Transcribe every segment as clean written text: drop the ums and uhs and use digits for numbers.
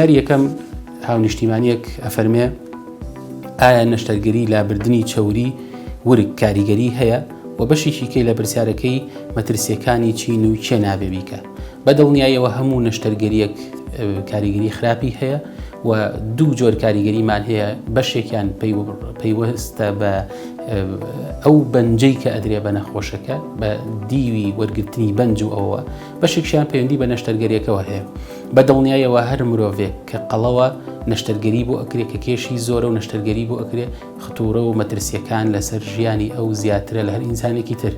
یەکەم هاونیشتیمانیەک ئەفەرمێ ئایا نەشتەرگەری لابردنی چەوری ورگ کاریگەری هەیە و بەشێکی کەی لە پرسیارەکەی مەترسیەکانی چین و چێ نابێ بیکە. بەدڵنیاییەوە هەموو نەشتەرگەریەک کاریگەری خراپی هەیە و دوو جۆر کاریگەریمان هەیە، بەشێکیان پەیوەستە بە ئەو بەنجەی کە ئەدرێ بە نەخۆشەکە بە دیوی وەرگرتنی بەنج و ئەوە، بەشێکیان پەیوەندی بە نەشتەرگەریەکەوە هەیە. بەدڵنیاییەوە هەر مرۆڤێک کە قەڵەوە نەشتەرگەری بۆ ئەکرێ کە کێشی زۆرە و نەشتەرگەری بۆ ئەکرێ خەتوورە و مەترسیەکان لەسەر ژیانی ئەو زیاترە لە هەر ئینسانێکی تر.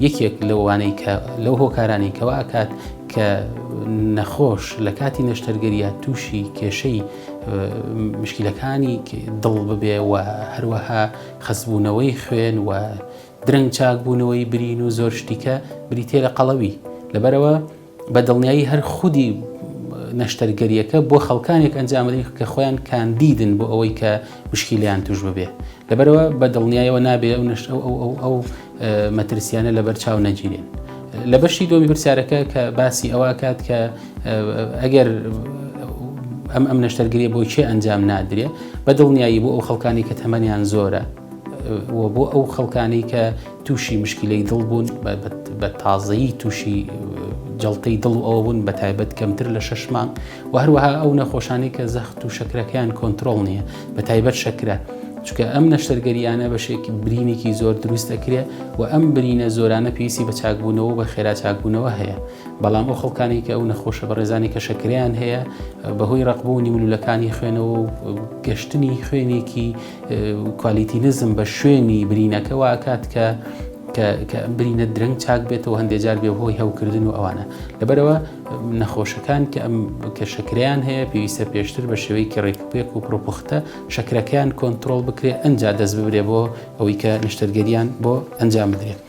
یەکێک لەوانەی کە لەو هۆکارانی کەوا ئاکات کە نەخۆش لە کاتی نەشتەرگەریە تووشی کێشەی مشکلەکانی دڵ ببێ و هەروەها خەسبوونەوەی خوێن و درەنگ چاکبوونەوەی برین و زۆر شتیکە بریتێ لە قەڵەوی. لەبەرەوە بەدڵنیایی هەر خودی نەشتەرگەریەکە بۆ خەڵکانێک ئەنجامدەی کە خۆیان کاندیدن بۆ ئەوەی کە مشکلیان توش ببێ. لەبەرەوە بەدڵنیاییەوە نابێ ئەو مەترسیانە لەبەر چاو نەگیرێن. لە بەشی دۆمی پرسیارەکە کە باسی ئەوە کات کە ئەگەر ئەم نەشتەرگەریە بۆ چێ ئەنجام نادرێ، بەدڵنیایی بۆ ئەو خەڵکانی کە تەمەنیان زۆرە و بۆ ئەو خەڵکانی کە تووشی مشکلەی دڵ بوون بە تازەیی تووشی جەڵتەی دڵ و ئەوە بوون بە تایبەت کەمتر لە 6 مانگ و هەروەها ئەو نەخۆشانی کە زەخت و شەکرەکەیان کۆنتترۆڵ نییە بە تایبەت شەکرە، چونکە ئەم نەشتەرگەریانە بەشێکی برینێکی زۆر دروست دەکرێ و ئەم برینە زۆرانە پێویستی بە چاکبوونەوە بە خێرا چاکبوونەوە هەیە. بەڵام ئەو خەڵکانی کە ئەو نەخۆشە بەڕێزانی کە شەکریان هەیە بەهۆی ڕقبوونی ملولەکانی خوێنەوە و گەشتنی خوێنێکی کوالیتی نزم بە شوێنی برینەکەەوە ئاکات کە برینە درەنگ چاک بێتەوە هەندێک جار بێ هۆی هەوکردن و ئەوانە. لەبەرەوە نەخۆشەکان کە شەکریان هەیە پێویستە پێشتر بە شێوەیەکی ڕێکپێک و پرۆپوختە شەکرەکەیان کۆنتترۆڵ بکرێ ئەنجا دەست ببرێ بۆ ئەوەی کە نەشتەرگەریان بۆ ئەنجام بدرێت.